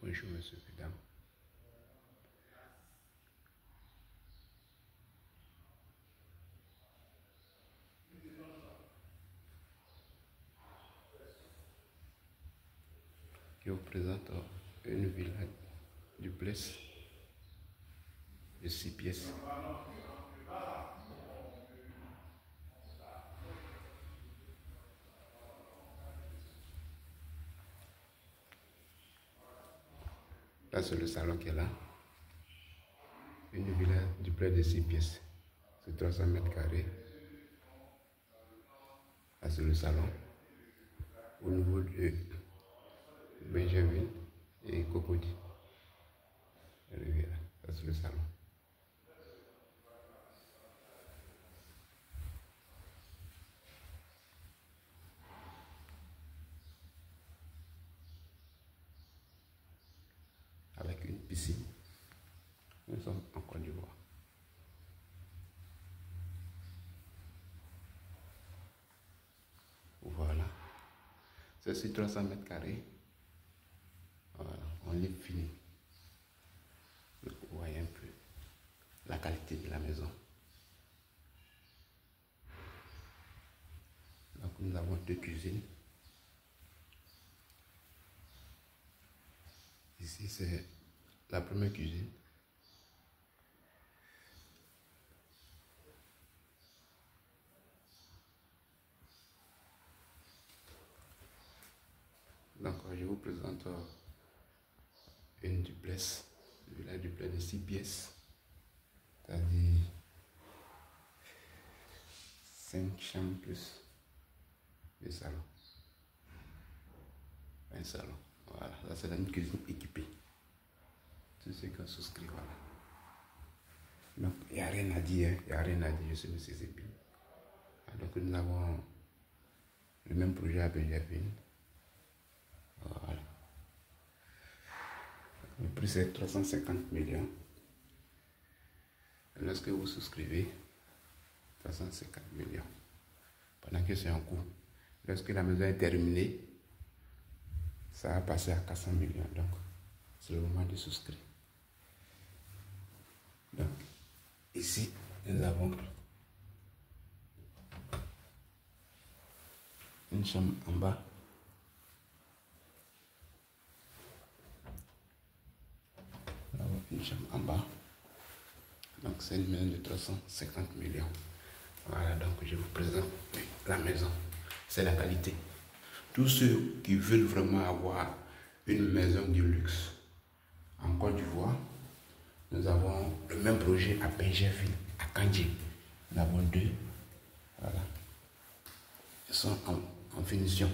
Bonjour, monsieur, mesdames. Je vous présente une villa duplex de 6 pièces. Là, c'est le salon qui est là. Une villa duplex de 6 pièces. C'est 300 mètres carrés. Là, c'est le salon. Au niveau de Benjamin et Cocody. Là, c'est le salon. Avec une piscine. Nous sommes en Côte d'Ivoire. Voilà. C'est sur 300 mètres carrés. Voilà, on est fini. Donc, vous voyez un peu la qualité de la maison. Donc, nous avons 2 cuisines. Ici, c'est la première cuisine. Donc, je vous présente une duplex, une villa duplex de 6 pièces, c'est-à-dire 5 chambres plus le salon. Un salon. Voilà, là c'est une cuisine équipée. Tous ceux qui ont souscrit, voilà. Donc, il n'y a rien à dire, il n'y a rien à dire, je suis M. Zébi. Donc, nous avons le même projet à Benjamin. Voilà. Le prix c'est 350 millions. Lorsque vous souscrivez, 350 millions. Pendant que c'est en cours. Lorsque la maison est terminée, ça va passer à 400 millions. Donc, c'est le moment de souscrire. Donc, ici, nous avons une chambre en bas. Une chambre en bas. Donc, c'est une maison de 350 millions. Voilà, donc je vous présente la maison. C'est la qualité. Tous ceux qui veulent vraiment avoir une maison de luxe en Côte d'Ivoire, nous avons le même projet à Benjamin, à Kandji. Nous avons 2. Voilà. Ils sont en finition.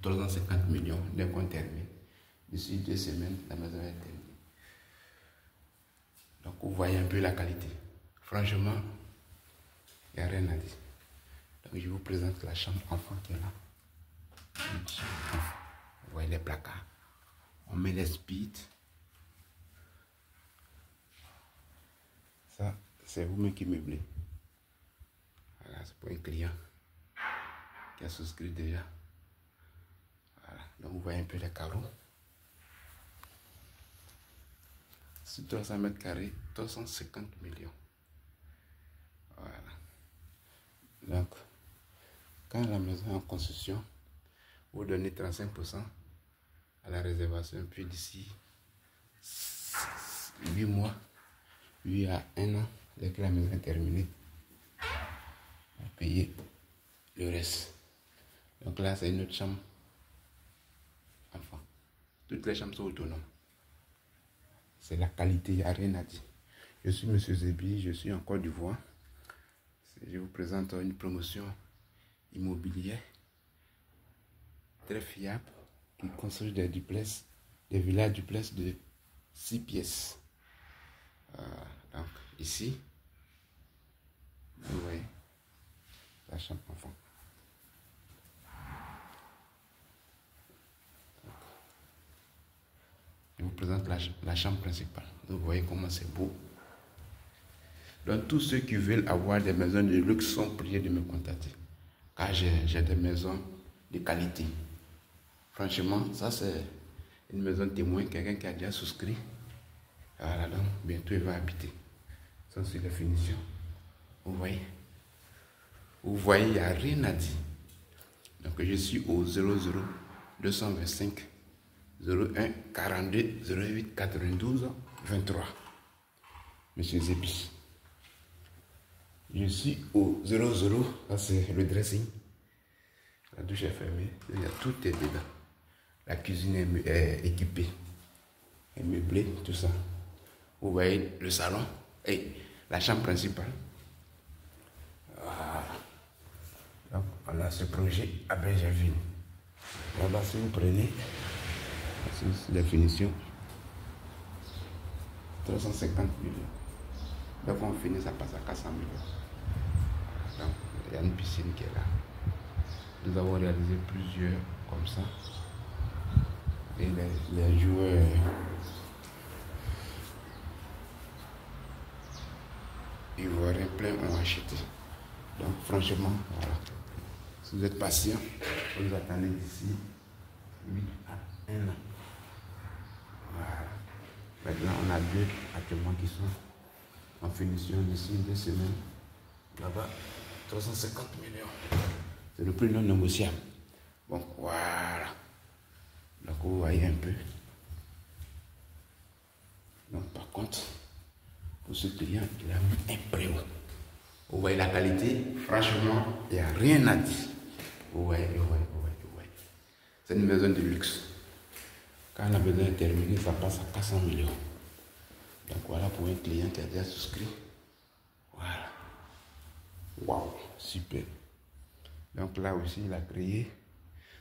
350 millions dès qu'on termine. D'ici 2 semaines, la maison est terminée. Donc, vous voyez un peu la qualité. Franchement, il n'y a rien à dire. Donc, je vous présente la chambre enfant qui est là. Une chambre enfant. Vous voyez les placards. On met les speeds. Ça, c'est vous-même qui meublez. Voilà, c'est pour un client qui a souscrit déjà. Voilà, donc vous voyez un peu les carreaux. Sur 300 mètres carrés, 350 millions. Voilà. Donc, quand la maison est en construction, vous donnez 35% à la réservation, puis d'ici 8 mois, 8 à 1 an, dès que la maison est terminée, vous payez le reste. Donc là, c'est une autre chambre enfant. Toutes les chambres sont autonomes. C'est la qualité, il n'y a rien à dire. Je suis M. Zébi, je suis en Côte d'Ivoire. Je vous présente une promotion immobilière très fiable qui construit des duplex, des villas duplex de 6 pièces. Donc ici, vous voyez la chambre enfant. Je vous présente la chambre principale. Vous voyez comment c'est beau. Donc tous ceux qui veulent avoir des maisons de luxe sont priés de me contacter. Car j'ai des maisons de qualité. Franchement, ça c'est une maison témoin, quelqu'un qui a déjà souscrit. Voilà, donc bientôt il va habiter. Ça, c'est la finition. Vous voyez? Vous voyez, il n'y a rien à dire. Donc je suis au 00 225 01 42 08 92 23. Monsieur Zébis. Je suis au 00, ça c'est le dressing. La douche est fermée, il y a tout est dedans. La cuisine est équipée, est meublée, tout ça. Vous voyez le salon et la chambre principale. Voilà. Donc on a ce projet à Benjerville. Là-bas, si vous prenez, c'est la finition, 350 millions. Donc on finit, ça passe à 400 millions. Donc il y a une piscine qui est là. Nous avons réalisé plusieurs comme ça. Et les joueurs ivoiriens plein ont acheté. Donc franchement, voilà. Si vous êtes patient, vous attendez d'ici 8 à 1 an. Voilà. Maintenant, on a deux actuellement qui sont en finition d'ici 2 semaines. Là-bas, 350 millions. C'est le prix non négociable. Bon, voilà. Donc, vous voyez un peu. Donc, par contre, pour ce client, il a mis un prix haut. Vous voyez la qualité, franchement, il n'y a rien à dire. Vous voyez. C'est une maison de luxe. Quand la maison est terminée, ça passe à 400 millions. Donc voilà pour un client qui a déjà souscrit. Voilà. Waouh, super. Donc là aussi, il a créé,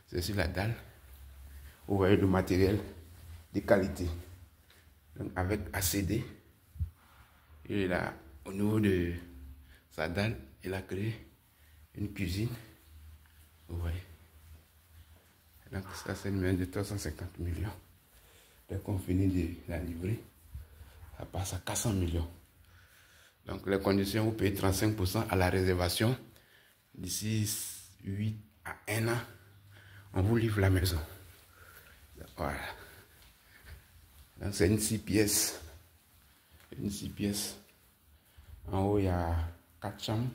c'est sur la dalle. Vous voyez le matériel de qualité. Donc avec ACD, il a, au niveau de sa dalle, il a créé une cuisine. Vous voyez. Donc ça, c'est une maison de 350 millions. Dès qu'on finit de la livrer, ça passe à 400 millions. Donc les conditions, vous payez 35% à la réservation. D'ici 8 à 1 an, on vous livre la maison. Voilà. Donc c'est une 6 pièces. Une 6 pièces. En haut, il y a 4 chambres.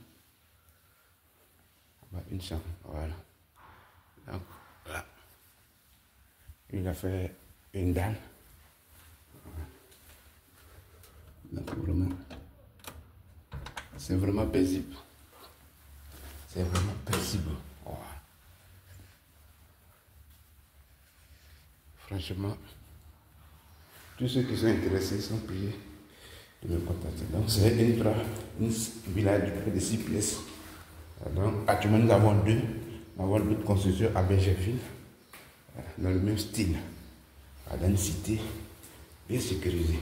Une chambre, voilà. Donc là, il a fait une dalle. Donc vraiment, c'est vraiment paisible. C'est vraiment paisible. Voilà. Franchement, tous ceux qui sont intéressés sont priés de me contacter. Donc c'est une villa de 6 pièces. Donc actuellement nous avons deux constructions à Benjerville, dans le même style, dans une cité bien sécurisée.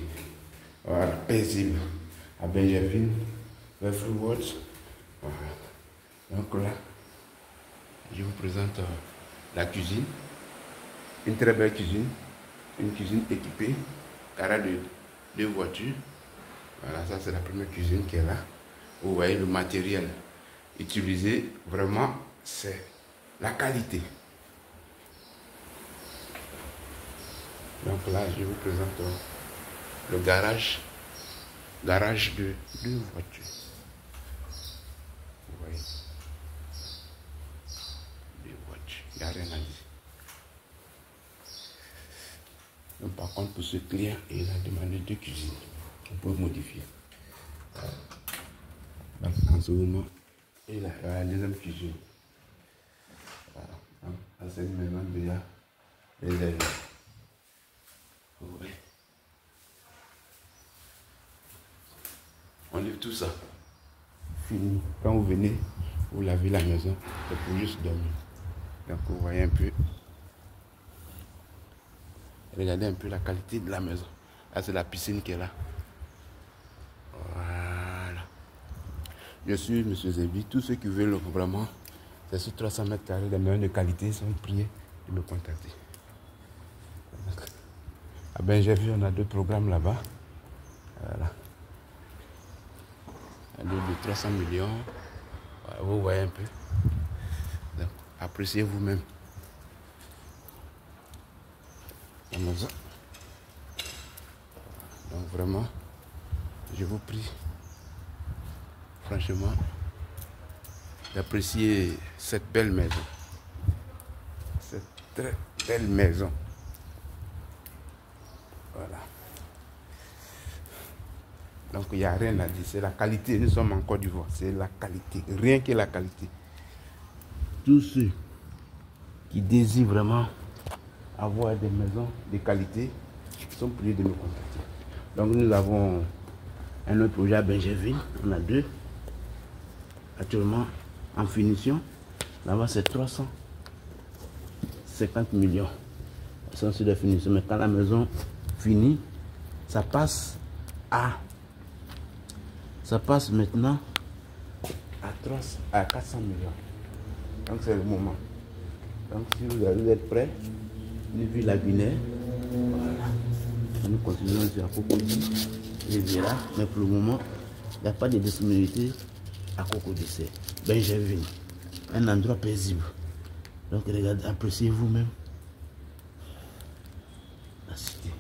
Voilà, paisible. À Benjerville, vers Fruitwatch. Voilà. Donc là, je vous présente la cuisine. Une très belle cuisine. Une cuisine équipée. Garage de 2 voitures. Voilà, ça c'est la première cuisine qui est là. Vous voyez le matériel utilisé. Vraiment, c'est la qualité. Donc là, je vous présente le garage de 2 voitures. Vous voyez, 2 voitures, il n'y a rien à dire. Donc, par contre, pour ce client, il a demandé 2 cuisines. On peut modifier. Donc, en ce moment, il a la deuxième cuisine. Voilà. Donc, c'est une maison déjà réservée. Vous voyez. On livre tout ça. Fini. Quand vous venez, vous lavez la maison, c'est pour juste dormir. Donc vous voyez un peu. Regardez un peu la qualité de la maison. Là c'est la piscine qui est là. Voilà. Je suis M. Zébi. Tous ceux qui veulent vraiment, c'est sur 300 mètres carrés, des maisons de qualité, sont priés de me contacter. À Benjerville, on a 2 programmes là-bas. Voilà. De 300 millions. Voilà, vous voyez un peu. Donc, appréciez vous-même. la maison. Donc vraiment, je vous prie franchement d'apprécier cette belle maison. Cette très belle maison. Voilà. Donc il n'y a rien à dire, c'est la qualité. Nous sommes en Côte d'Ivoire, c'est la qualité, rien que la qualité. Tous ceux qui désirent vraiment avoir des maisons de qualité sont priés de nous contacter. Donc nous avons un autre projet à Benjerville, on a 2 actuellement en finition. Là-bas c'est 350 millions. C'est sur la finition, mais quand la maison finit, ça passe maintenant à 400 millions. Donc c'est le moment. Donc si vous êtes prêts, une ville à Guinée, voilà. Nous continuons sur Cocody, Riviera, mais pour le moment, il n'y a pas de disponibilité à Cocody, c'est Benjerville, un endroit paisible. Donc regardez, appréciez vous-même la cité.